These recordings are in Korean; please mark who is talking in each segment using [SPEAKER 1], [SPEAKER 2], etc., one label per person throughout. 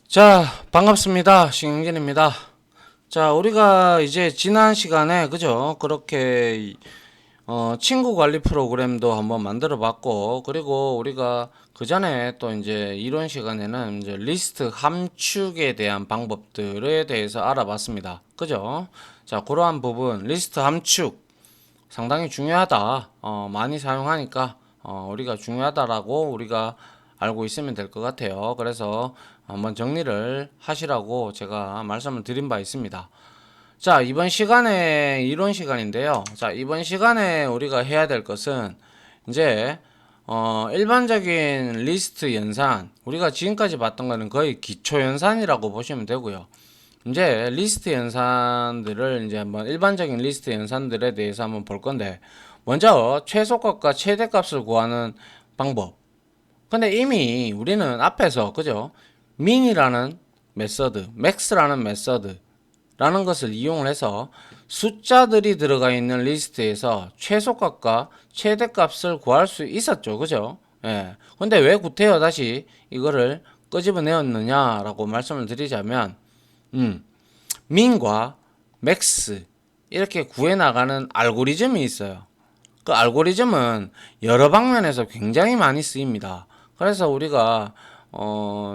[SPEAKER 1] 자, 반갑습니다. 신경진입니다. 자, 우리가 이제 지난 시간에, 그죠? 그렇게, 친구 관리 프로그램도 한번 만들어 봤고, 그리고 우리가 그 전에 또 이제 이론 시간에는 이제 리스트 함축에 대한 방법들에 대해서 알아봤습니다. 그죠? 자, 그러한 부분, 리스트 함축 상당히 중요하다. 많이 사용하니까, 우리가 중요하다라고 우리가 알고 있으면 될 것 같아요. 그래서 한번 정리를 하시라고 제가 말씀을 드린 바 있습니다. 자, 이번 시간에 이론 시간인데요. 자, 이번 시간에 우리가 해야 될 것은 이제 일반적인 리스트 연산, 우리가 지금까지 봤던 거는 거의 기초 연산이라고 보시면 되고요. 이제 리스트 연산들을 이제 한번 일반적인 리스트 연산들에 대해서 한번 볼 건데, 먼저 최소값과 최대값을 구하는 방법. 근데 이미 우리는 앞에서, 그죠? min이라는 메서드, max라는 메서드라는 것을 이용을 해서 숫자들이 들어가 있는 리스트에서 최소값과 최대값을 구할 수 있었죠. 그죠? 예. 근데 왜 구태여 다시 이거를 끄집어내었느냐라고 말씀을 드리자면, min과 max 이렇게 구해 나가는 알고리즘이 있어요. 그 알고리즘은 여러 방면에서 굉장히 많이 쓰입니다. 그래서 우리가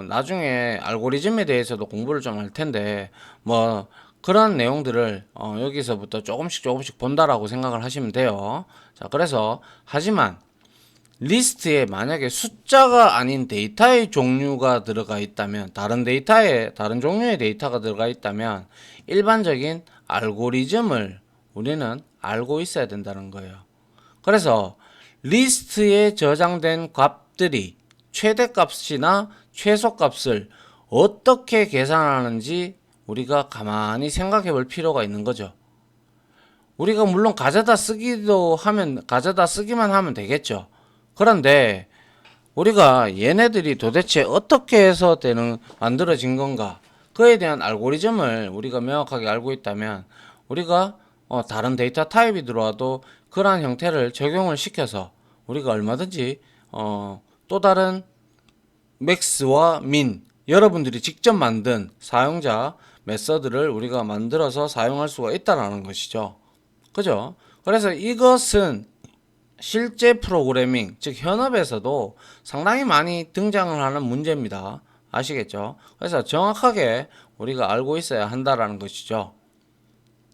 [SPEAKER 1] 나중에 알고리즘에 대해서도 공부를 좀 할 텐데 뭐 그런 내용들을 여기서부터 조금씩 본다라고 생각을 하시면 돼요. 자, 그래서 하지만 리스트에 만약에 숫자가 아닌 데이터의 종류가 들어가 있다면, 다른 종류의 데이터가 들어가 있다면 일반적인 알고리즘을 우리는 알고 있어야 된다는 거예요. 그래서 리스트에 저장된 값들이 최대값이나 최소값을 어떻게 계산하는지 우리가 가만히 생각해 볼 필요가 있는 거죠. 우리가 물론 가져다 쓰기만 하면 되겠죠. 그런데 우리가 얘네들이 도대체 어떻게 해서 만들어진 건가, 그에 대한 알고리즘을 우리가 명확하게 알고 있다면 우리가 다른 데이터 타입이 들어와도 그러한 형태를 적용을 시켜서 우리가 얼마든지 또 다른 맥스와 민, 여러분들이 직접 만든 사용자 메서드를 우리가 만들어서 사용할 수가 있다는 것이죠. 그죠? 그래서 이것은 실제 프로그래밍, 즉 현업에서도 상당히 많이 등장을 하는 문제입니다. 아시겠죠? 그래서 정확하게 우리가 알고 있어야 한다라는 것이죠.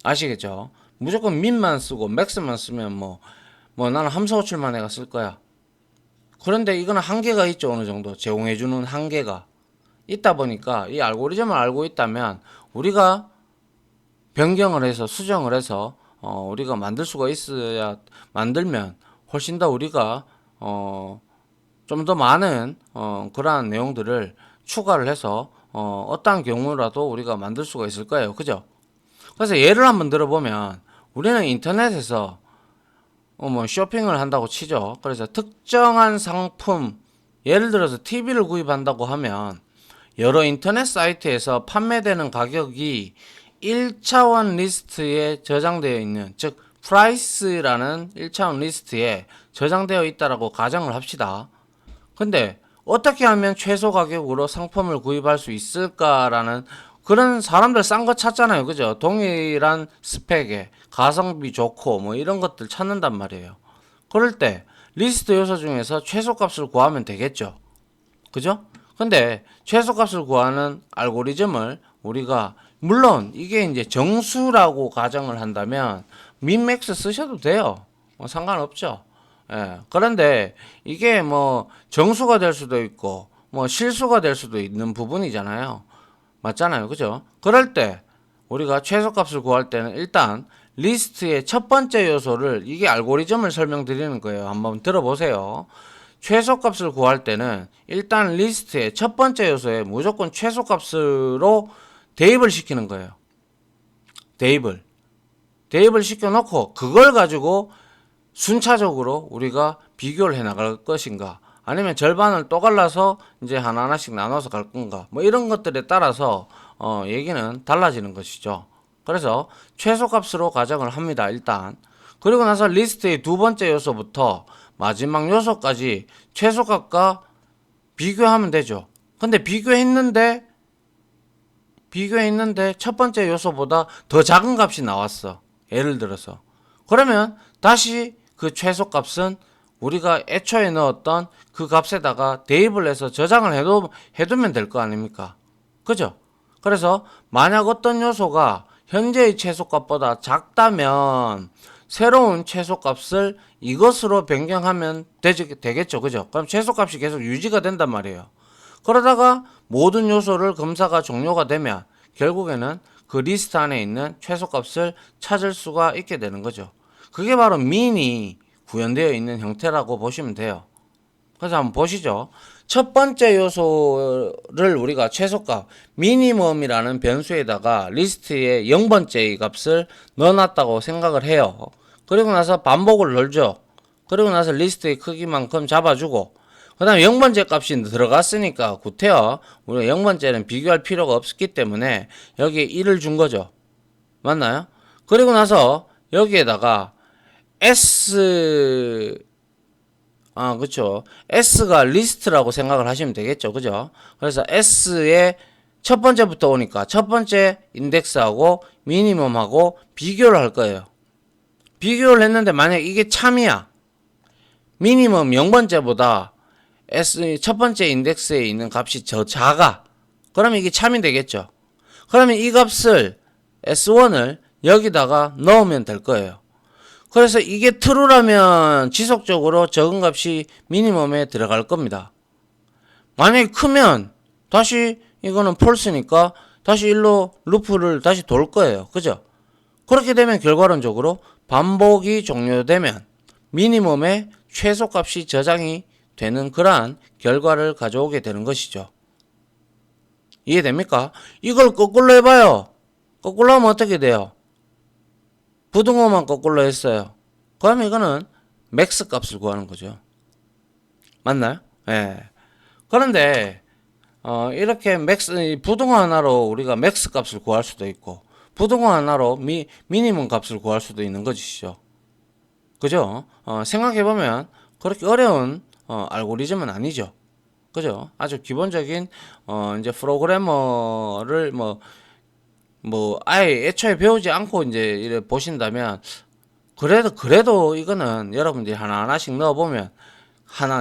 [SPEAKER 1] 아시겠죠? 무조건 민만 쓰고 맥스만 쓰면 뭐 나는 함수 호출만 해가 쓸 거야. 그런데 이거는 한계가 있죠. 어느 정도 제공해주는 한계가 있다 보니까 이 알고리즘을 알고 있다면 우리가 변경을 해서 수정을 해서 우리가 만들 수가 있어야, 만들면 훨씬 더 우리가 좀 더 많은 그러한 내용들을 추가를 해서 어떠한 경우라도 우리가 만들 수가 있을 거예요. 그죠? 그래서 예를 한번 들어보면 우리는 인터넷에서 뭐 쇼핑을 한다고 치죠. 그래서 특정한 상품, 예를 들어서 TV를 구입한다고 하면 여러 인터넷 사이트에서 판매되는 가격이 1차원 리스트에 저장되어 있는, 즉 프라이스라는 1차원 리스트에 저장되어 있다라고 가정을 합시다. 근데 어떻게 하면 최소 가격으로 상품을 구입할 수 있을까라는, 그런 사람들 싼 거 찾잖아요. 그죠? 동일한 스펙에 가성비 좋고 뭐 이런 것들 찾는단 말이에요. 그럴 때 리스트 요소 중에서 최소값을 구하면 되겠죠. 그죠? 근데 최소값을 구하는 알고리즘을 우리가, 물론 이게 이제 정수라고 가정을 한다면 민맥스 쓰셔도 돼요. 뭐 상관없죠. 예. 그런데 이게 뭐 정수가 될 수도 있고 뭐 실수가 될 수도 있는 부분이잖아요. 맞잖아요. 그죠? 그럴 때 우리가 최소값을 구할 때는 일단 리스트의 첫 번째 요소를, 이게 알고리즘을 설명드리는 거예요. 한번 들어보세요. 최소값을 구할 때는 일단 리스트의 첫 번째 요소에 무조건 최소값으로 대입을 시키는 거예요. 대입을 시켜놓고 그걸 가지고 순차적으로 우리가 비교를 해 나갈 것인가, 아니면 절반을 또 갈라서 이제 하나하나씩 나눠서 갈 건가, 뭐 이런 것들에 따라서 얘기는 달라지는 것이죠. 그래서 최소값으로 가정을 합니다. 일단. 그리고 나서 리스트의 두 번째 요소부터 마지막 요소까지 최소값과 비교하면 되죠. 근데 비교했는데 비교해 있는데 첫 번째 요소보다 더 작은 값이 나왔어. 예를 들어서. 그러면 다시 그 최소값은 우리가 애초에 넣었던 그 값에다가 대입을 해서 저장을 해두면 될 거 아닙니까? 그죠? 그래서 만약 어떤 요소가 현재의 최소값보다 작다면 새로운 최소값을 이것으로 변경하면 되겠죠. 그죠? 그럼 최소값이 계속 유지가 된단 말이에요. 그러다가 모든 요소를 검사가 종료가 되면 결국에는 그 리스트 안에 있는 최소값을 찾을 수가 있게 되는 거죠. 그게 바로 민이 구현되어 있는 형태라고 보시면 돼요. 그래서 한번 보시죠. 첫 번째 요소를 우리가 최소값 미니멈이라는 변수에다가 리스트에 0번째의 값을 넣어놨다고 생각을 해요. 그리고 나서 반복을 돌죠. 그리고 나서 리스트의 크기만큼 잡아주고 그 다음에 0번째 값이 들어갔으니까 구태여 우리가 0번째는 비교할 필요가 없기 때문에 여기에 1을 준 거죠. 맞나요? 그리고 나서 여기에다가 그쵸. S가 리스트라고 생각을 하시면 되겠죠. 그죠? 그래서 S의 첫 번째부터 오니까 첫 번째 인덱스하고 미니멈하고 비교를 할 거예요. 비교를 했는데 만약 이게 참이야. 미니멈 0번째보다 첫 번째 인덱스에 있는 값이 더 작아. 그러면 이게 참이 되겠죠. 그러면 이 값을 S1을 여기다가 넣으면 될 거예요. 그래서 이게 true라면 지속적으로 적은 값이 미니멈에 들어갈 겁니다. 만약에 크면 다시 이거는 false니까 다시 일로 루프를 다시 돌 거예요. 그죠? 그렇게 되면 결과론적으로 반복이 종료되면 미니멈의 최소값이 저장이 되는 그러한 결과를 가져오게 되는 것이죠. 이해됩니까? 이걸 거꾸로 해봐요. 거꾸로 하면 어떻게 돼요? 부등호만 거꾸로 했어요. 그러면 이거는 맥스 값을 구하는 거죠. 맞나요? 예. 그런데 이렇게 부등호 하나로 우리가 맥스 값을 구할 수도 있고 부등호 하나로 미니멈 값을 구할 수도 있는 것이죠. 그죠? 생각해보면 그렇게 어려운 알고리즘은 아니죠. 그죠? 아주 기본적인 이제 프로그래머를 아예 애초에 배우지 않고 이제 이래 보신다면 그래도 이거는 여러분들이 하나하나씩 넣어보면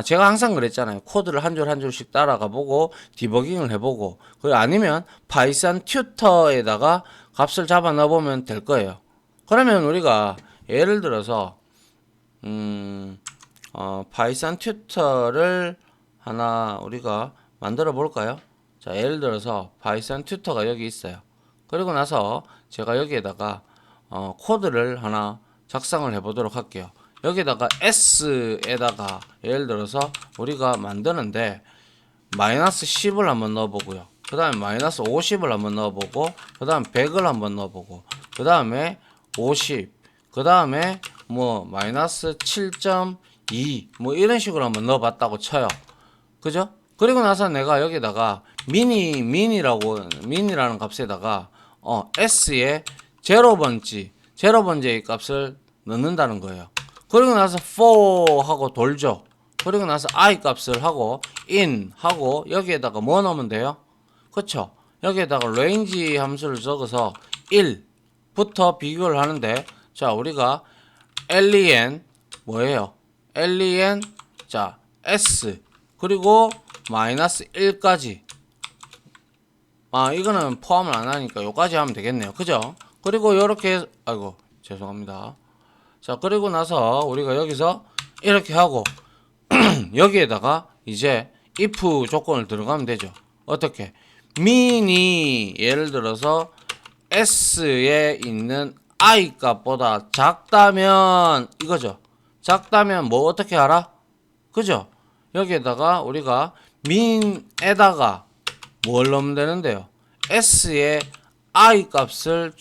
[SPEAKER 1] 제가 항상 그랬잖아요. 코드를 한 줄 한 줄씩 따라가 보고 디버깅을 해보고 아니면 파이썬 튜터에다가 값을 잡아 넣어보면 될 거예요. 그러면 우리가 예를 들어서 파이썬 튜터를 하나 우리가 만들어 볼까요? 자, 예를 들어서 파이썬 튜터가 여기 있어요. 그리고 나서 제가 여기에다가 코드를 하나 작성을 해 보도록 할게요. 여기다가 S에다가 예를 들어서 우리가 만드는데 마이너스 10을 한번 넣어보고요. 그 다음에 마이너스 50을 한번 넣어보고 그 다음 100을 한번 넣어보고 그 다음에 50, 그 다음에 마이너스 7.2 이런 식으로 한번 넣어봤다고 쳐요. 그죠? 그리고 나서 내가 여기다가 미니라는 값에다가 S의 제로번째의 값을 넣는다는 거예요. 그리고 나서 for 하고 돌죠. 그리고 나서 I 값을 하고 in 하고 여기에다가 뭐 넣으면 돼요? 그쵸? 여기에다가 range 함수를 적어서 1부터 비교를 하는데 자 우리가 len 뭐예요? len 자 S 그리고 마이너스 1까지 이거는 포함을 안 하니까 요까지 하면 되겠네요. 그죠? 그리고 요렇게 아이고 죄송합니다. 자 그리고 나서 우리가 여기서 이렇게 하고 여기에다가 이제 if 조건을 들어가면 되죠. 어떻게? min이 예를 들어서 s에 있는 i 값보다 작다면 이거죠. 작다면 뭐 어떻게 알아? 그죠? 여기에다가 우리가 min에다가 뭘 넣으면 되는데요. s의 i 값을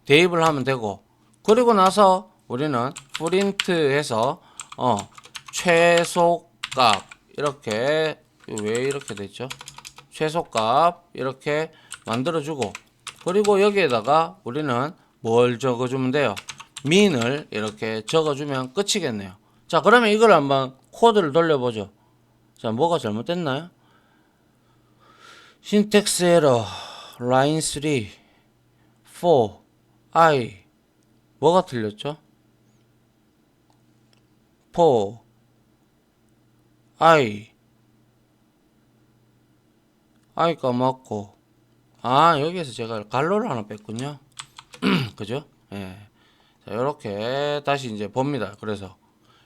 [SPEAKER 1] 대입을 하면 되고 그리고 나서 우리는 프린트해서 최소값 이렇게 왜 이렇게 됐죠? 최소값 이렇게 만들어주고 그리고 여기에다가 우리는 뭘 적어주면 돼요? min을 이렇게 적어주면 끝이겠네요. 자 그러면 이걸 한번 코드를 돌려보죠. 자 뭐가 잘못됐나요? 신텍스 에러 라인 3, 4, I 뭐가 틀렸죠? 4, I가 맞고, 여기에서 제가 갈로를 하나 뺐군요. 그죠? 예. 자, 요렇게 다시 이제 봅니다. 그래서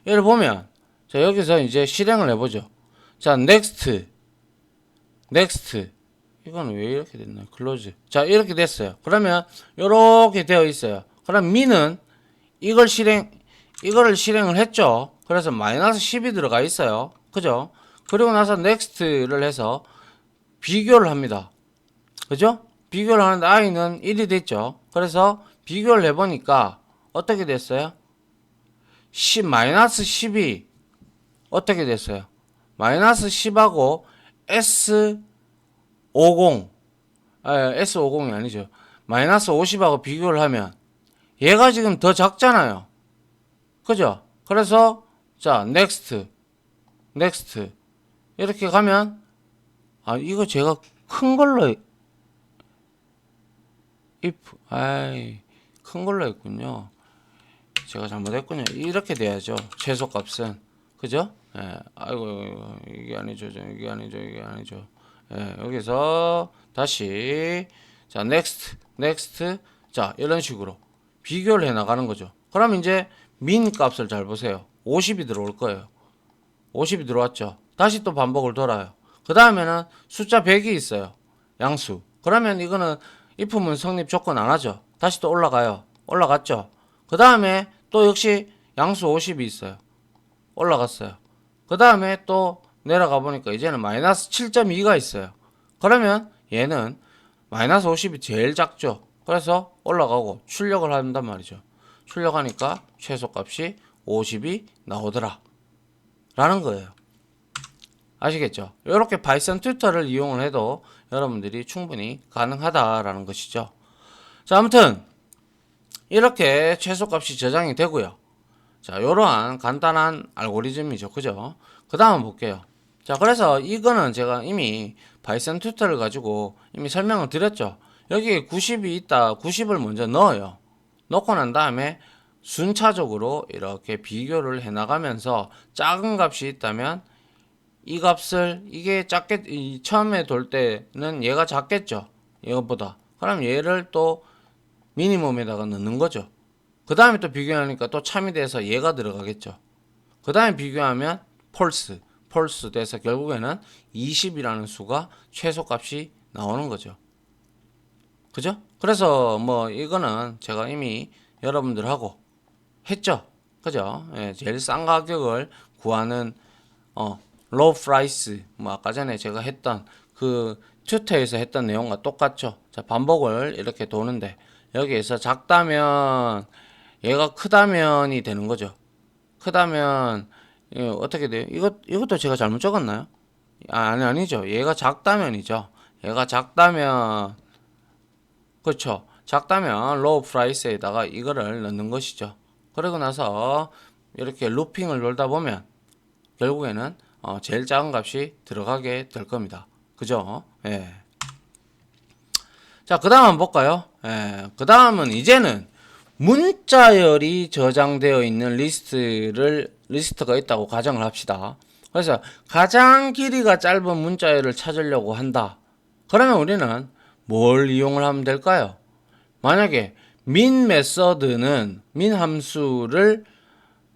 [SPEAKER 1] 얘를 보면, 자, 여기서 이제 실행을 해보죠. 자, next. 이거는 왜 이렇게 됐나요? close. 자, 이렇게 됐어요. 그러면 요렇게 되어 있어요. 그럼 미는 이거를 실행을 했죠. 그래서 마이너스 10이 들어가 있어요. 그죠? 그리고 나서 next를 해서 비교를 합니다. 그죠? 비교를 하는데 i는 1이 됐죠. 그래서 비교를 해보니까 어떻게 됐어요? 마이너스 10이 어떻게 됐어요? 마이너스 10하고 S50, S50이 아니죠. 마이너스 50하고 비교를 하면 얘가 지금 더 작잖아요. 그죠? 그래서 자, next 이렇게 가면 이거 제가 큰 걸로 큰 걸로 했군요. 제가 잘못했군요. 이렇게 돼야죠. 최소값은. 그죠? 예. 아이고, 이게 아니죠. 이게 아니죠. 예, 여기서 다시 자, next. 자, 이런 식으로 비교를 해 나가는 거죠. 그럼 이제 민 값을 잘 보세요. 50이 들어올 거예요. 50이 들어왔죠. 다시 또 반복을 돌아요. 그 다음에는 숫자 100이 있어요. 양수. 그러면 이거는 if문 성립 조건 안 하죠. 다시 또 올라가요. 올라갔죠. 그 다음에 또 역시 양수 50이 있어요. 올라갔어요. 그 다음에 또 내려가 보니까 이제는 마이너스 7.2가 있어요. 그러면 얘는 마이너스 50이 제일 작죠. 그래서 올라가고 출력을 한단 말이죠. 출력하니까 최소값이 50이 나오더라 라는 거예요. 아시겠죠? 이렇게 파이썬 튜터를 이용을 해도 여러분들이 충분히 가능하다라는 것이죠. 자, 아무튼 이렇게 최소값이 저장이 되고요. 자, 이러한 간단한 알고리즘이죠. 그죠? 그 다음 볼게요. 자, 그래서 이거는 제가 이미 파이썬 튜터를 가지고 이미 설명을 드렸죠. 여기에 90이 있다. 90을 먼저 넣어요. 넣고 난 다음에 순차적으로 이렇게 비교를 해 나가면서 작은 값이 있다면 이 값을 이게 처음에 돌 때는 얘가 작겠죠. 이것보다. 그럼 얘를 또 미니멈에다가 넣는 거죠. 그 다음에 또 비교하니까 또 참이 돼서 얘가 들어가겠죠. 그 다음에 비교하면 폴스 돼서 결국에는 20이라는 수가 최소값이 나오는 거죠. 그죠? 그래서 뭐 이거는 제가 이미 여러분들하고 했죠. 그죠? 예, 제일 싼 가격을 구하는 low price 뭐 아까 전에 제가 했던 그 튜터에서 했던 내용과 똑같죠. 자, 반복을 이렇게 도는데 여기에서 작다면 얘가 크다면이 되는 거죠. 크다면 어떻게 돼요? 이것도 제가 잘못 적었나요? 아니죠. 얘가 작다면이죠. 얘가 작다면 그렇죠. 작다면 low price에다가 이거를 넣는 것이죠. 그러고 나서 이렇게 루핑을 돌다 보면 결국에는 제일 작은 값이 들어가게 될 겁니다. 그죠? 예. 자, 그 다음 한번 볼까요? 예. 그 다음은 이제는 문자열이 저장되어 있는 리스트가 있다고 가정을 합시다. 그래서 가장 길이가 짧은 문자열을 찾으려고 한다. 그러면 우리는 뭘 이용을 하면 될까요? 만약에 min 메서드는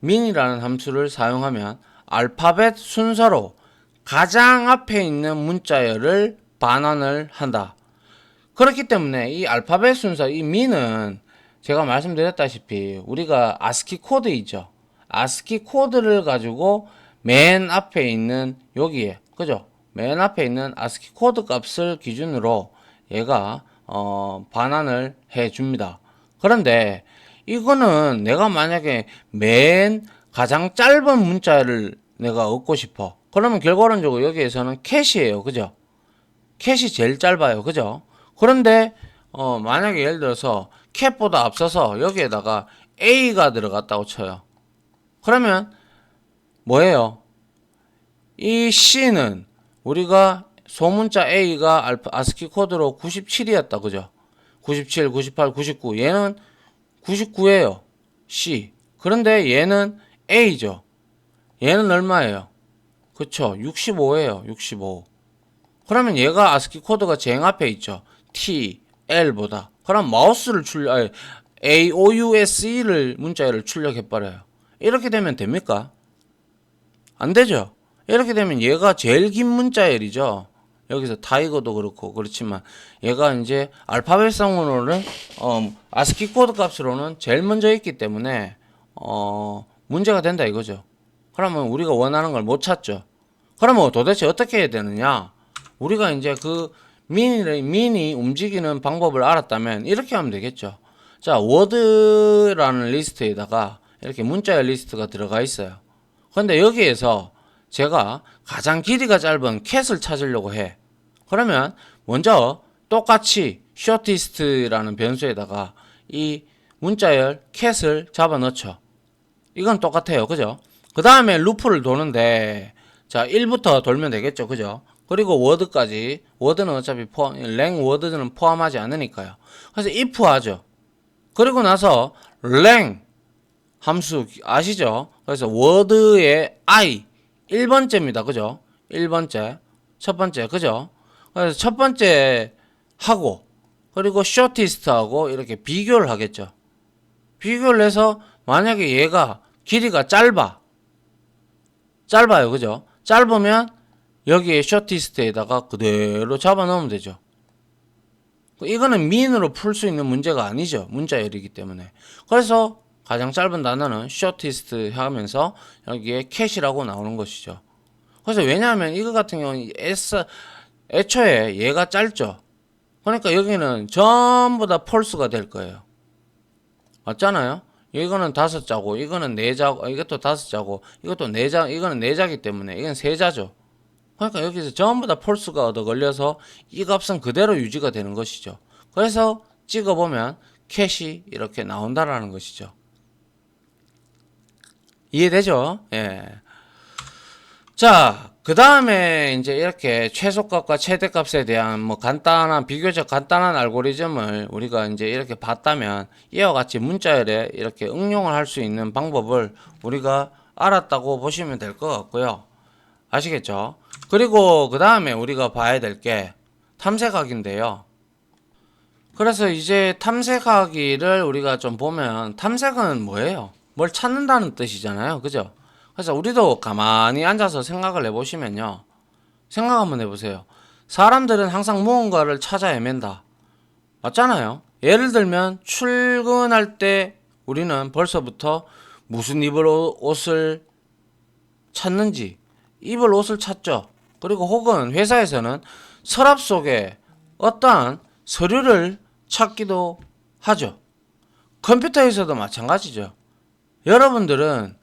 [SPEAKER 1] min이라는 함수를 사용하면 알파벳 순서로 가장 앞에 있는 문자열을 반환을 한다. 그렇기 때문에 이 알파벳 순서, 이 min은 제가 말씀드렸다시피 우리가 아스키 코드 있죠. 아스키 코드를 가지고 맨 앞에 있는 여기에, 그죠? 맨 앞에 있는 아스키 코드 값을 기준으로 얘가 반환을 해 줍니다. 그런데 이거는 내가 만약에 맨 가장 짧은 문자를 내가 얻고 싶어. 그러면 결과론적으로 여기에서는 캣이에요. 그죠? 캣이 제일 짧아요. 그죠? 그런데 만약에 예를 들어서 캣보다 앞서서 여기에다가 A가 들어갔다고 쳐요. 그러면 뭐예요? 이 C는 우리가 소문자 A가 아스키 코드로 97이었다. 그죠? 97, 98, 99. 얘는 99예요. C. 그런데 얘는 A죠. 얘는 얼마예요? 그쵸? 65예요. 65. 그러면 얘가 아스키 코드가 제일 앞에 있죠. T, L보다. 그럼 마우스를 AOUSE를 문자열을 출력해버려요. 이렇게 되면 됩니까? 안 되죠. 이렇게 되면 얘가 제일 긴 문자열이죠. 여기서 타이거도 그렇고 그렇지만 얘가 이제 알파벳상으로는 아스키 코드 값으로는 제일 먼저 있기 때문에 문제가 된다 이거죠. 그러면 우리가 원하는 걸 못 찾죠. 그러면 도대체 어떻게 해야 되느냐? 우리가 이제 그 미니 움직이는 방법을 알았다면 이렇게 하면 되겠죠. 자, 워드라는 리스트에다가 이렇게 문자열 리스트가 들어가 있어요. 그런데 여기에서 제가 가장 길이가 짧은 캣을 찾으려고 해. 그러면 먼저 똑같이 shortest라는 변수에다가 이 문자열 캣을 잡아 넣죠. 이건 똑같아요. 그죠? 그 다음에 루프를 도는데 자 1부터 돌면 되겠죠. 그죠? 그리고 워드까지. 워드는 어차피 랭 워드는 포함하지 않으니까요. 그래서 if 하죠. 그리고 나서 랭 함수 아시죠? 그래서 워드의 i 1번째입니다. 그죠? 1번째. 첫 번째. 그죠? 그래서 첫 번째 하고 그리고 shortest 하고 이렇게 비교를 하겠죠. 비교를 해서 만약에 얘가 길이가 짧아요. 그죠? 짧으면 여기에 shortest에다가 그대로 잡아 넣으면 되죠. 이거는 민으로 풀 수 있는 문제가 아니죠. 문자열이기 때문에. 그래서 가장 짧은 단어는 shortest 하면서 여기에 cat이라고 나오는 것이죠. 그래서 왜냐하면 이거 같은 경우는 애초에 얘가 짧죠. 그러니까 여기는 전부 다 false가 될 거예요. 맞잖아요? 이거는 5자고 이거는 4자고 이것도 5자고 이것도 4자 이거는 4자기 때문에 이건 3자죠. 그러니까 여기서 전부 다 폴스가 얻어 걸려서 이 값은 그대로 유지가 되는 것이죠. 그래서 찍어보면 캣이 이렇게 나온다라는 것이죠. 이해되죠? 예. 자, 그 다음에 이제 이렇게 최소값과 최대값에 대한 뭐 비교적 간단한 알고리즘을 우리가 이제 이렇게 봤다면 이와 같이 문자열에 이렇게 응용을 할 수 있는 방법을 우리가 알았다고 보시면 될 것 같고요. 아시겠죠? 그리고 그 다음에 우리가 봐야 될 게 탐색하기인데요. 그래서 이제 탐색하기를 우리가 좀 보면 탐색은 뭐예요? 뭘 찾는다는 뜻이잖아요. 그죠? 그래서 우리도 가만히 앉아서 생각을 해보시면요. 생각 한번 해보세요. 사람들은 항상 무언가를 찾아 헤맨다. 맞잖아요. 예를 들면 출근할 때 우리는 벌써부터 무슨 입을 옷을 찾는지 입을 옷을 찾죠. 그리고 혹은 회사에서는 서랍 속에 어떠한 서류를 찾기도 하죠. 컴퓨터에서도 마찬가지죠. 여러분들은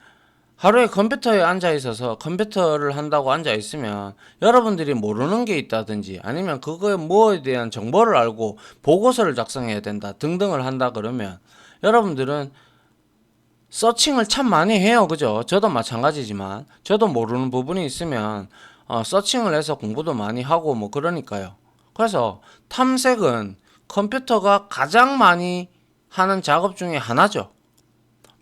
[SPEAKER 1] 하루에 컴퓨터에 앉아 있어서 컴퓨터를 한다고 앉아 있으면 여러분들이 모르는 게 있다든지 아니면 그거에 뭐에 대한 정보를 알고 보고서를 작성해야 된다 등등을 한다 그러면 여러분들은 서칭을 참 많이 해요. 그죠? 저도 마찬가지지만 저도 모르는 부분이 있으면 서칭을 해서 공부도 많이 하고 뭐 그러니까요. 그래서 탐색은 컴퓨터가 가장 많이 하는 작업 중에 하나죠.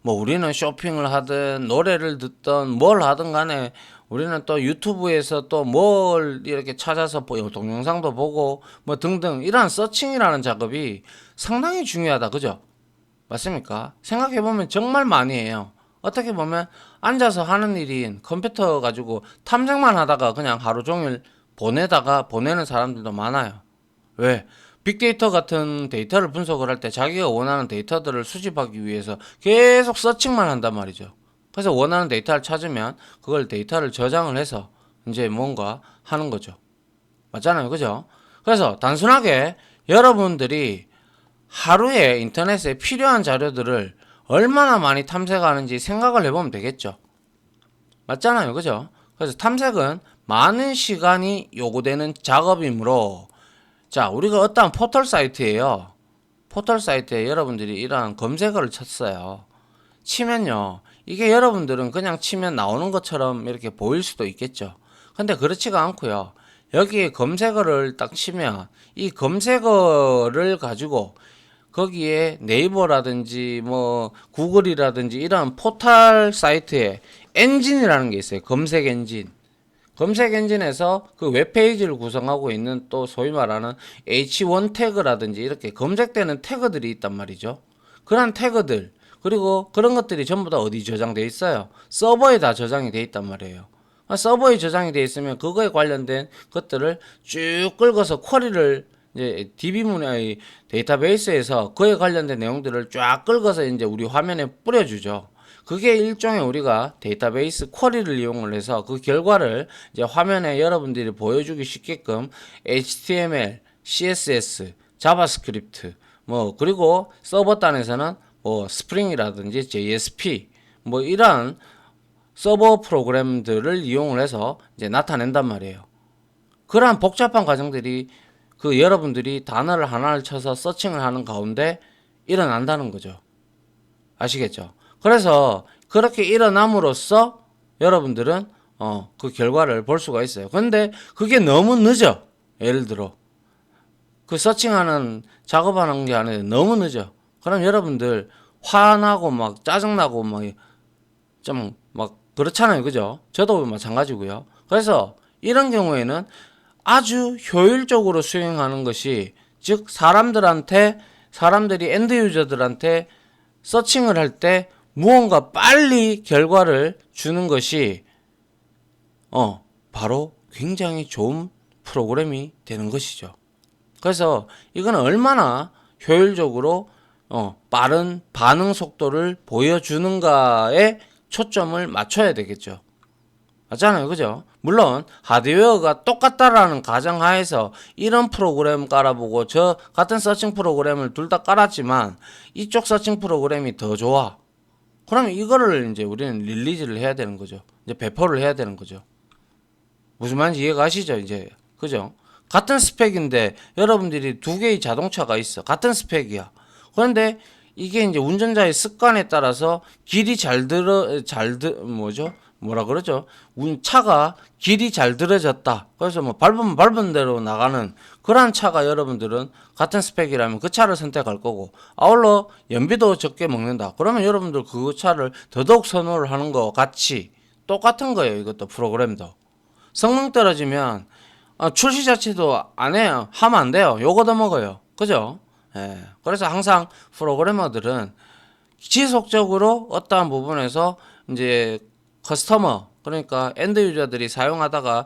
[SPEAKER 1] 뭐 우리는 쇼핑을 하든 노래를 듣든 뭘 하든 간에 우리는 또 유튜브에서 또 뭘 이렇게 찾아서 동영상도 보고 뭐 등등 이러한 서칭이라는 작업이 상당히 중요하다. 그죠? 맞습니까? 생각해보면 정말 많이 해요. 어떻게 보면 앉아서 하는 일인 컴퓨터 가지고 탐색만 하다가 그냥 하루 종일 보내는 사람들도 많아요. 왜? 빅데이터 같은 데이터를 분석을 할 때 자기가 원하는 데이터들을 수집하기 위해서 계속 서칭만 한단 말이죠. 그래서 원하는 데이터를 찾으면 그걸 데이터를 저장을 해서 이제 뭔가 하는 거죠. 맞잖아요. 그죠? 그래서 단순하게 여러분들이 하루에 인터넷에 필요한 자료들을 얼마나 많이 탐색하는지 생각을 해보면 되겠죠. 맞잖아요. 그죠? 그래서 탐색은 많은 시간이 요구되는 작업이므로 자, 우리가 어떠한 포털 사이트에요. 포털 사이트에 여러분들이 이러한 검색어를 쳤어요. 치면요. 이게 여러분들은 그냥 치면 나오는 것처럼 이렇게 보일 수도 있겠죠. 근데 그렇지가 않고요. 여기에 검색어를 딱 치면 이 검색어를 가지고 거기에 네이버라든지 뭐 구글이라든지 이런 포털 사이트에 엔진이라는 게 있어요. 검색 엔진. 검색 엔진에서 그 웹페이지를 구성하고 있는 또 소위 말하는 H1 태그라든지 이렇게 검색되는 태그들이 있단 말이죠. 그런 태그들 그리고 그런 것들이 전부 다 어디 저장돼 있어요? 서버에 다 저장이 돼 있단 말이에요. 서버에 저장이 돼 있으면 그거에 관련된 것들을 쭉 긁어서 쿼리를 이제 DB문의 데이터베이스에서 그에 관련된 내용들을 쫙 긁어서 이제 우리 화면에 뿌려주죠. 그게 일종의 우리가 데이터베이스 쿼리를 이용을 해서 그 결과를 이제 화면에 여러분들이 보여주기 쉽게끔 HTML, CSS, 자바스크립트, 뭐 그리고 서버 단에서는 뭐 스프링이라든지 JSP 뭐 이런 서버 프로그램들을 이용을 해서 이제 나타낸단 말이에요. 그러한 복잡한 과정들이 그 여러분들이 단어를 하나를 쳐서 서칭을 하는 가운데 일어난다는 거죠. 아시겠죠? 그래서 그렇게 일어남으로써 여러분들은 그 결과를 볼 수가 있어요. 근데 그게 너무 늦어. 예를 들어 그 서칭하는 작업하는 게 아니라 너무 늦어. 그럼 여러분들 화나고 막 짜증나고 막 좀 막 그렇잖아요. 그죠? 저도 마찬가지고요. 그래서 이런 경우에는 아주 효율적으로 수행하는 것이 즉 사람들이 엔드 유저들한테 서칭을 할 때 무언가 빨리 결과를 주는 것이 바로 굉장히 좋은 프로그램이 되는 것이죠. 그래서 이거는 얼마나 효율적으로 빠른 반응 속도를 보여주는가에 초점을 맞춰야 되겠죠. 맞잖아요. 그죠? 물론 하드웨어가 똑같다라는 가정하에서 이런 프로그램 깔아보고 저 같은 서칭 프로그램을 둘 다 깔았지만 이쪽 서칭 프로그램이 더 좋아. 그러면 이거를 이제 우리는 릴리즈를 해야 되는 거죠. 이제 배포를 해야 되는 거죠. 무슨 말인지 이해가 가시죠? 이제 그죠? 같은 스펙인데 여러분들이 두 개의 자동차가 있어. 같은 스펙이야. 그런데 이게 이제 운전자의 습관에 따라서 길이 뭐죠? 뭐라 그러죠? 차가 길이 잘 들어졌다. 그래서 뭐 밟으면 밟은 대로 나가는 그러한 차가 여러분들은 같은 스펙이라면 그 차를 선택할 거고 아울러 연비도 적게 먹는다. 그러면 여러분들 그 차를 더더욱 선호를 하는 거 같이 똑같은 거예요. 이것도 프로그램도. 성능 떨어지면 출시 자체도 안 해요. 하면 안 돼요. 요거 더 먹어요. 그죠? 예. 그래서 항상 프로그래머들은 지속적으로 어떠한 부분에서 이제 커스터머 그러니까 엔드 유저들이 사용하다가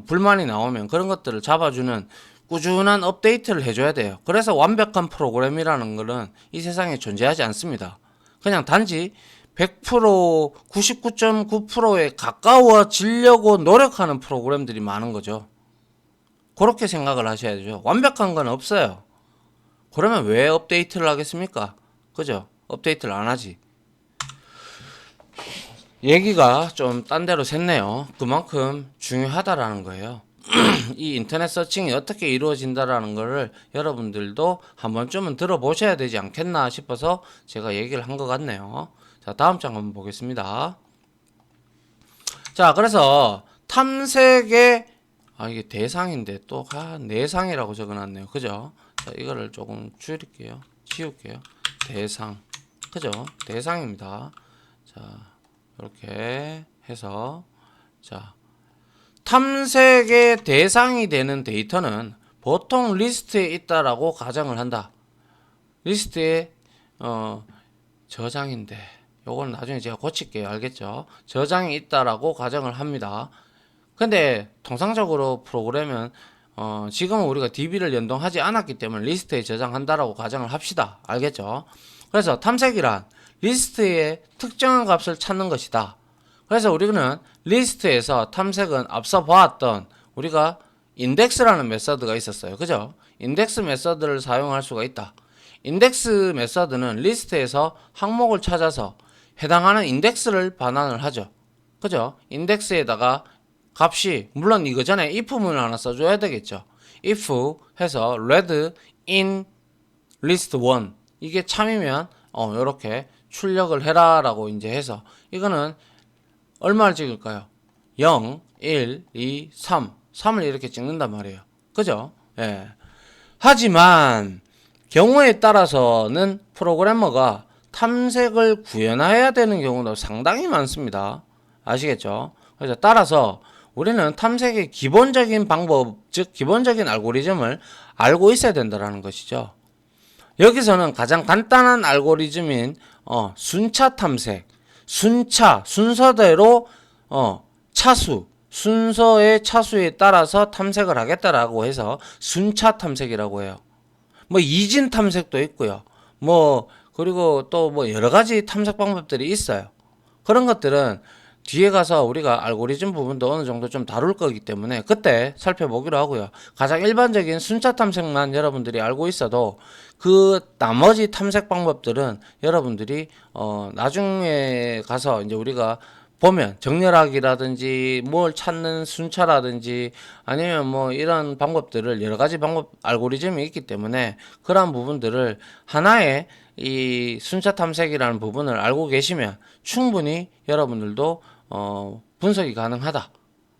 [SPEAKER 1] 불만이 나오면 그런 것들을 잡아주는 꾸준한 업데이트를 해줘야 돼요. 그래서 완벽한 프로그램이라는 것은 이 세상에 존재하지 않습니다. 그냥 단지 100%, 99.9%에 가까워지려고 노력하는 프로그램들이 많은 거죠. 그렇게 생각을 하셔야 되죠. 완벽한 건 없어요. 그러면 왜 업데이트를 하겠습니까? 그죠? 업데이트를 안 하지. 얘기가 좀 딴 데로 샜네요. 그만큼 중요하다라는 거예요. 이 인터넷 서칭이 어떻게 이루어진다라는 거를 여러분들도 한 번쯤은 들어보셔야 되지 않겠나 싶어서 제가 얘기를 한 것 같네요. 자, 다음 장 한번 보겠습니다. 자, 그래서 탐색의 이게 대상인데 또 내상이라고 적어놨네요. 그죠? 자, 이거를 조금 줄일게요. 지울게요. 대상. 그죠? 대상입니다. 자, 이렇게 해서 자, 탐색의 대상이 되는 데이터는 보통 리스트에 있다라고 가정을 한다. 리스트에 저장인데 요건 나중에 제가 고칠게요. 알겠죠? 저장이 있다라고 가정을 합니다. 근데 통상적으로 프로그램은 지금은 우리가 DB를 연동하지 않았기 때문에 리스트에 저장한다라고 가정을 합시다. 알겠죠? 그래서 탐색이란 리스트의 특정한 값을 찾는 것이다. 그래서 우리는 리스트에서 탐색은 앞서 보았던 우리가 인덱스라는 메서드가 있었어요. 그죠? 인덱스 메서드를 사용할 수가 있다. 인덱스 메서드는 리스트에서 항목을 찾아서 해당하는 인덱스를 반환을 하죠. 그죠? 인덱스에다가 값이 물론 이거 전에 if문을 하나 써줘야 되겠죠. if 해서 read in list 1 이게 참이면 요렇게 출력을 해라 라고 이제 해서 이거는 얼마를 찍을까요? 0, 1, 2, 3 3을 이렇게 찍는단 말이에요. 그죠? 예. 하지만 경우에 따라서는 프로그래머가 탐색을 구현해야 되는 경우도 상당히 많습니다. 아시겠죠? 그래서 따라서 우리는 탐색의 기본적인 방법, 즉 기본적인 알고리즘을 알고 있어야 된다는 것이죠. 여기서는 가장 간단한 알고리즘인 순차 탐색, 순서대로 차수, 순서의 차수에 따라서 탐색을 하겠다라고 해서 순차 탐색이라고 해요. 뭐 이진 탐색도 있고요. 뭐 그리고 또 뭐 여러 가지 탐색 방법들이 있어요. 그런 것들은 뒤에 가서 우리가 알고리즘 부분도 어느 정도 좀 다룰 거기 때문에 그때 살펴보기로 하고요. 가장 일반적인 순차 탐색만 여러분들이 알고 있어도 그 나머지 탐색 방법들은 여러분들이 나중에 가서 이제 우리가 보면 정렬하기라든지 뭘 찾는 순차라든지 아니면 뭐 이런 방법들을 여러 가지 방법 알고리즘이 있기 때문에 그러한 부분들을 하나의 이 순차 탐색이라는 부분을 알고 계시면 충분히 여러분들도 분석이 가능하다.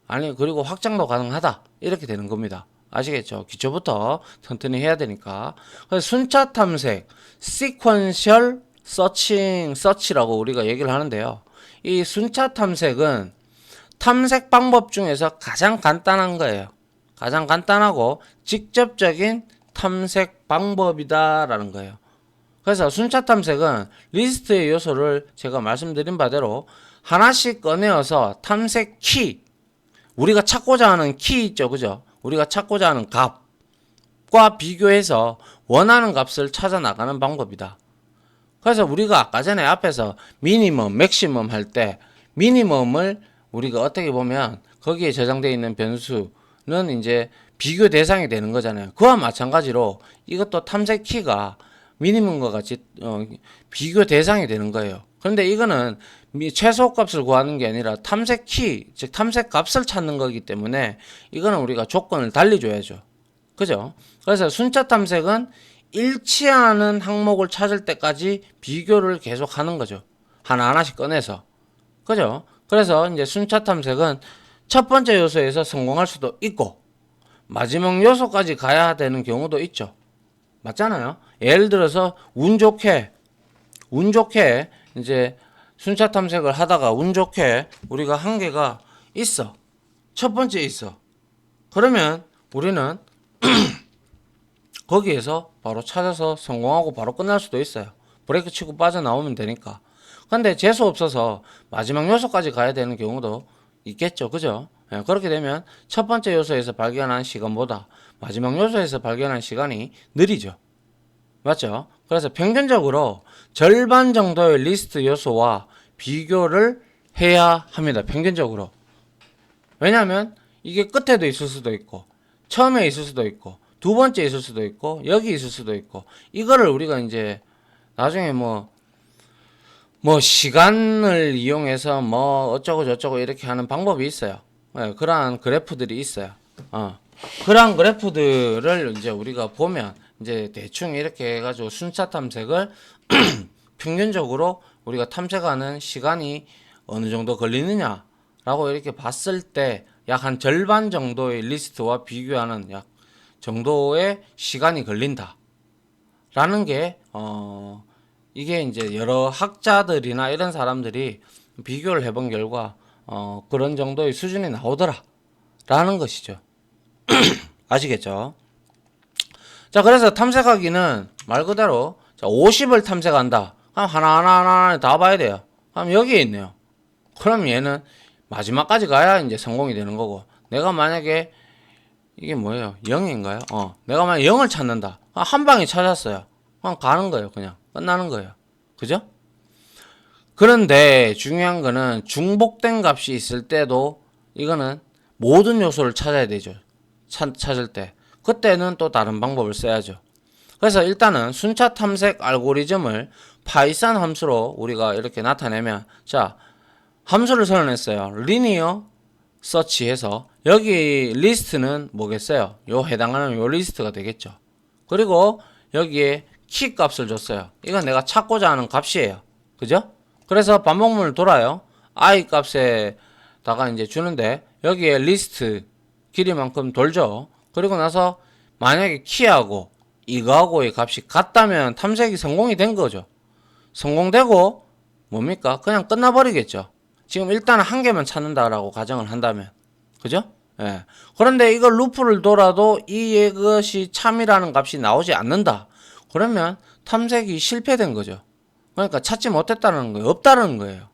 [SPEAKER 1] 아니 그리고 확장도 가능하다. 이렇게 되는 겁니다. 아시겠죠? 기초부터 튼튼히 해야 되니까. 그래서 순차 탐색, sequential search라고 우리가 얘기를 하는데요. 이 순차 탐색은 탐색 방법 중에서 가장 간단한 거예요. 가장 간단하고 직접적인 탐색 방법이다라는 거예요. 그래서 순차 탐색은 리스트의 요소를 제가 말씀드린 바대로 하나씩 꺼내어서 탐색 키, 우리가 찾고자 하는 키 있죠, 그죠? 우리가 찾고자 하는 값과 비교해서 원하는 값을 찾아 나가는 방법이다. 그래서 우리가 아까 전에 앞에서 미니멈, 맥시멈 할 때 미니멈을 우리가 어떻게 보면 거기에 저장되어 있는 변수는 이제 비교 대상이 되는 거잖아요. 그와 마찬가지로 이것도 탐색 키가 미니멈과 같이 비교 대상이 되는 거예요. 그런데 이거는 최소 값을 구하는 게 아니라 탐색 키, 즉 탐색 값을 찾는 거기 때문에 이거는 우리가 조건을 달리 줘야죠. 그죠? 그래서 순차 탐색은 일치하는 항목을 찾을 때까지 비교를 계속 하는 거죠. 하나하나씩 꺼내서. 그죠? 그래서 이제 순차 탐색은 첫 번째 요소에서 성공할 수도 있고 마지막 요소까지 가야 되는 경우도 있죠. 맞잖아요. 예를 들어서 운 좋게 이제 순차 탐색을 하다가 운 좋게 우리가 한 개가 있어. 첫 번째 있어. 그러면 우리는 거기에서 바로 찾아서 성공하고 바로 끝날 수도 있어요. 브레이크 치고 빠져나오면 되니까. 근데 재수 없어서 마지막 요소까지 가야 되는 경우도 있겠죠. 그죠? 예, 그렇게 되면 첫 번째 요소에서 발견한 시간보다 마지막 요소에서 발견한 시간이 느리죠. 맞죠? 그래서 평균적으로 절반 정도의 리스트 요소와 비교를 해야 합니다. 평균적으로. 왜냐하면 이게 끝에도 있을 수도 있고 처음에 있을 수도 있고 두 번째 있을 수도 있고 여기 있을 수도 있고 이거를 우리가 이제 나중에 뭐 시간을 이용해서 뭐 어쩌고 저쩌고 이렇게 하는 방법이 있어요. 네, 그러한 그래프들이 있어요. 그러한 그래프들을 이제 우리가 보면 이제 대충 이렇게 해가지고 순차 탐색을 평균적으로 우리가 탐색하는 시간이 어느 정도 걸리느냐라고 이렇게 봤을 때 약 한 절반 정도의 리스트와 비교하는 약 정도의 시간이 걸린다. 라는 게, 이게 이제 여러 학자들이나 이런 사람들이 비교를 해본 결과, 그런 정도의 수준이 나오더라. 라는 것이죠. 아시겠죠? 자, 그래서 탐색하기는 말 그대로 50을 탐색한다. 그럼 하나하나 다 봐야 돼요. 그럼 여기에 있네요. 그럼 얘는 마지막까지 가야 이제 성공이 되는 거고, 내가 만약에 이게 뭐예요? 0인가요? 내가 만약 0을 찾는다. 한 방에 찾았어요. 그냥 가는 거예요. 그냥 끝나는 거예요. 그죠? 그런데 중요한 거는 중복된 값이 있을 때도 이거는 모든 요소를 찾아야 되죠. 찾을 때. 그때는 또 다른 방법을 써야죠. 그래서 일단은 순차 탐색 알고리즘을 파이썬 함수로 우리가 이렇게 나타내면, 자, 함수를 선언했어요. linear search 해서 여기 리스트는 뭐겠어요? 요 해당하는 요 리스트가 되겠죠. 그리고 여기에 키 값을 줬어요. 이건 내가 찾고자 하는 값이에요. 그죠? 그래서 반복문을 돌아요. I 값에다가 이제 주는데 여기에 리스트 길이만큼 돌죠. 그리고 나서 만약에 키하고 이거하고의 값이 같다면 탐색이 성공이 된 거죠. 성공되고 뭡니까? 그냥 끝나버리겠죠. 지금 일단 한 개만 찾는다라고 가정을 한다면. 그죠? 예. 그런데 이걸 루프를 돌아도 이것이 참이라는 값이 나오지 않는다. 그러면 탐색이 실패된 거죠. 그러니까 찾지 못했다는 거예요. 없다는 거예요.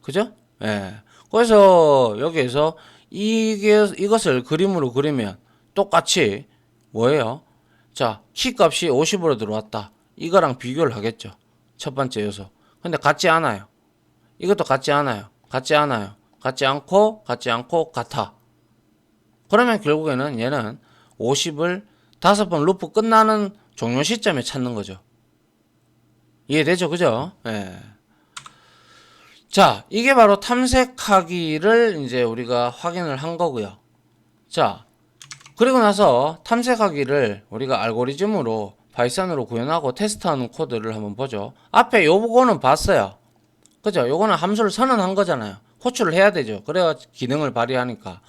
[SPEAKER 1] 그죠? 예. 그래서 여기에서 이것을 그림으로 그리면 똑같이 뭐예요? 자, 키 값이 50으로 들어왔다. 이거랑 비교를 하겠죠. 첫 번째 요소. 근데 같지 않아요. 이것도 같지 않아요. 같지 않아요. 같지 않고, 같아. 그러면 결국에는 얘는 50을 5번 루프 끝나는 종료 시점에 찾는 거죠. 이해되죠? 그죠? 예. 자, 이게 바로 탐색하기를 이제 우리가 확인을 한 거고요. 자, 그리고 나서 탐색하기를 우리가 알고리즘으로 파이썬으로 구현하고 테스트하는 코드를 한번 보죠. 앞에 요거는 봤어요. 그죠? 요거는 함수를 선언한 거잖아요. 호출을 해야 되죠. 그래야 기능을 발휘하니까.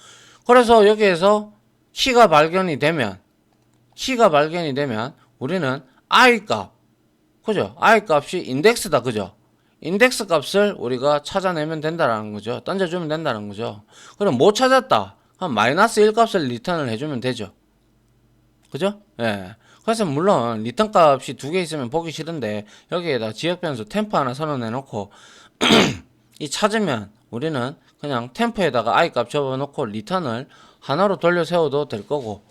[SPEAKER 1] 그래서 여기에서 키가 발견이 되면 우리는 i 값, 그죠? i 값이 인덱스다, 그죠? 인덱스 값을 우리가 찾아내면 된다라는 거죠. 던져주면 된다는 거죠. 그럼 못 찾았다. 그럼 마이너스 1 값을 리턴을 해주면 되죠. 그죠? 예. 그래서 물론 리턴 값이 두 개 있으면 보기 싫은데 여기에다 지역 변수 템프 하나 선언해 놓고 이 찾으면 우리는 그냥 템프에다가 i 값 접어놓고 리턴을 하나로 돌려 세워도 될 거고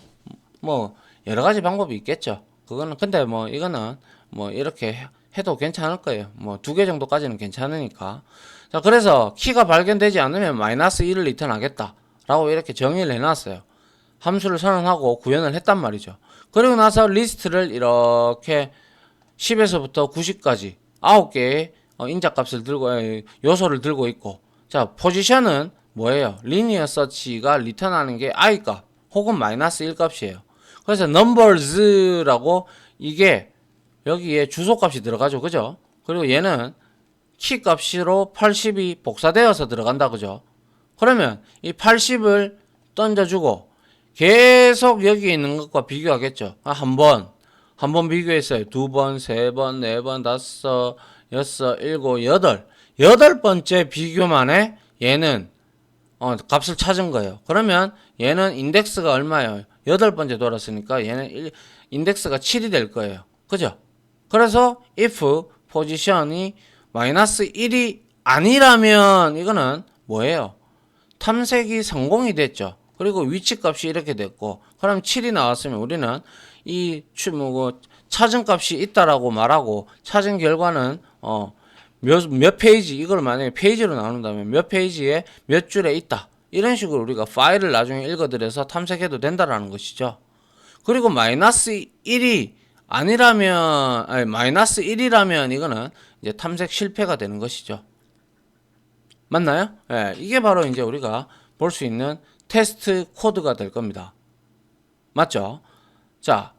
[SPEAKER 1] 뭐 여러 가지 방법이 있겠죠. 그거는 근데 뭐 이거는 뭐 이렇게 해도 괜찮을 거예요. 뭐 두 개 정도까지는 괜찮으니까. 자, 그래서 키가 발견되지 않으면 마이너스 1을 리턴하겠다 라고 이렇게 정의를 해놨어요. 함수를 선언하고 구현을 했단 말이죠. 그리고 나서 리스트를 이렇게 10에서부터 90까지 9개의 인자값을 들고 요소를 들고 있고, 자, 포지션은 뭐예요? 리니어 서치가 리턴하는 게 i 값 혹은 마이너스 1 값이에요. 그래서 numbers라고 이게 여기에 주소 값이 들어가죠. 그죠? 그리고 얘는 키 값으로 80이 복사되어서 들어간다. 그죠? 그러면 이 80을 던져주고 계속 여기 있는 것과 비교하겠죠. 한 번 비교했어요. 두 번, 세 번, 네 번, 다섯, 여섯, 일곱, 여덟 번째 비교만에 얘는 값을 찾은 거예요. 그러면 얘는 인덱스가 얼마예요? 여덟 번째 돌았으니까 얘는 인덱스가 7이 될 거예요. 그죠? 그래서 if 포지션이 마이너스 1이 아니라면 이거는 뭐예요? 탐색이 성공이 됐죠. 그리고 위치 값이 이렇게 됐고, 그럼 7이 나왔으면 우리는 이 찾은 값이 있다라고 말하고, 찾은 결과는 몇 페이지, 이걸 만약에 페이지로 나눈다면 몇 페이지에 몇 줄에 있다, 이런 식으로 우리가 파일을 나중에 읽어드려서 탐색해도 된다라는 것이죠. 그리고 마이너스 1이 아니라면, 마이너스 1이라면 이거는 이제 탐색 실패가 되는 것이죠. 맞나요? 예, 이게 바로 이제 우리가 볼 수 있는 테스트 코드가 될 겁니다. 맞죠? 자,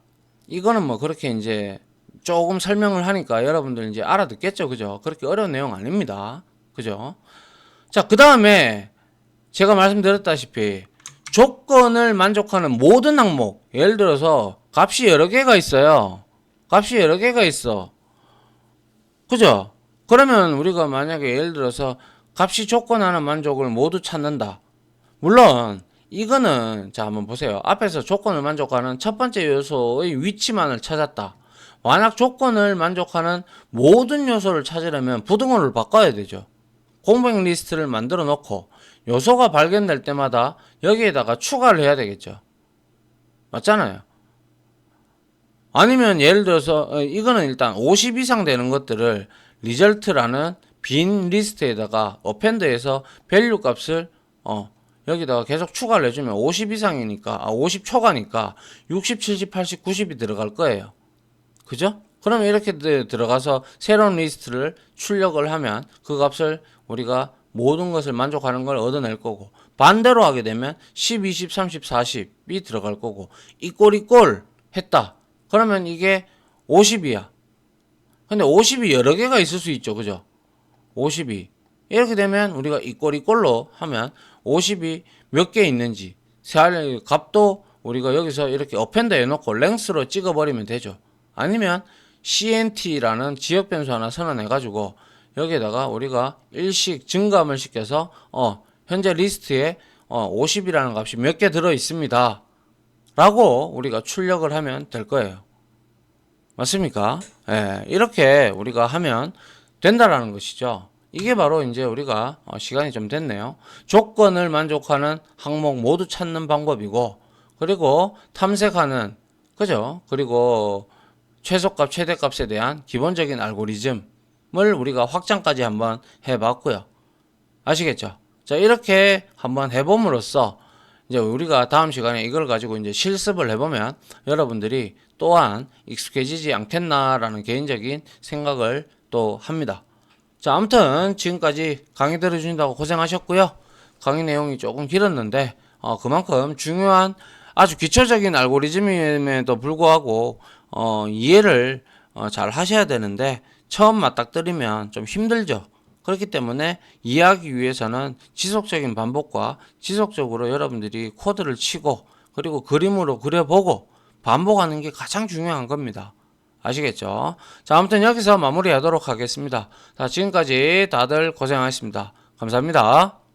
[SPEAKER 1] 이거는 뭐 그렇게 이제 조금 설명을 하니까 여러분들 이제 알아듣겠죠? 그죠? 그렇게 어려운 내용 아닙니다. 그죠? 자, 그 다음에 제가 말씀드렸다시피 조건을 만족하는 모든 항목, 예를 들어서 값이 여러 개가 있어요. 값이 여러 개가 있어. 그죠? 그러면 우리가 만약에 예를 들어서 값이 조건 하나 만족을 모두 찾는다. 물론 이거는 자 한번 보세요. 앞에서 조건을 만족하는 첫 번째 요소의 위치만을 찾았다. 만약 조건을 만족하는 모든 요소를 찾으려면 부등호를 바꿔야 되죠. 공백 리스트를 만들어 놓고 요소가 발견될 때마다 여기에다가 추가를 해야 되겠죠. 맞잖아요. 아니면 예를 들어서 이거는 일단 50 이상 되는 것들을 리절트라는 빈 리스트에다가 어펜드에서 밸류 값을 여기다가 계속 추가를 해주면 50 이상이니까 50 초과니까 60, 70, 80, 90이 들어갈 거예요. 그죠? 그러면 이렇게 들어가서 새로운 리스트를 출력을 하면 그 값을 우리가 모든 것을 만족하는 걸 얻어낼 거고, 반대로 하게 되면 10, 20, 30, 40이 들어갈 거고, 이꼴 했다. 그러면 이게 50이야. 근데 50이 여러 개가 있을 수 있죠. 그죠? 50이. 이렇게 되면 우리가 이꼴로 하면 50이 몇 개 있는지 값도 우리가 여기서 이렇게 어펜더 해놓고 랭스로 찍어버리면 되죠. 아니면 CNT라는 지역 변수 하나 선언해가지고 여기에다가 우리가 일식 증감을 시켜서 현재 리스트에 50이라는 값이 몇 개 들어 있습니다 라고 우리가 출력을 하면 될 거예요. 맞습니까? 예, 이렇게 우리가 하면 된다라는 것이죠. 이게 바로 이제 우리가 시간이 좀 됐네요. 조건을 만족하는 항목 모두 찾는 방법이고, 그리고 탐색하는, 그죠? 그리고 최소값, 최대값에 대한 기본적인 알고리즘을 우리가 확장까지 한번 해봤고요. 아시겠죠? 자, 이렇게 한번 해봄으로써 이제 우리가 다음 시간에 이걸 가지고 이제 실습을 해보면 여러분들이 또한 익숙해지지 않겠나라는 개인적인 생각을 또 합니다. 자, 아무튼 지금까지 강의 들어주신다고 고생하셨고요. 강의 내용이 조금 길었는데 그만큼 중요한 아주 기초적인 알고리즘임에도 불구하고 이해를 잘 하셔야 되는데 처음 맞닥뜨리면 좀 힘들죠. 그렇기 때문에 이해하기 위해서는 지속적인 반복과 지속적으로 여러분들이 코드를 치고 그리고 그림으로 그려보고 반복하는 게 가장 중요한 겁니다. 아시겠죠? 자, 아무튼 여기서 마무리하도록 하겠습니다. 자, 지금까지 다들 고생하셨습니다. 감사합니다.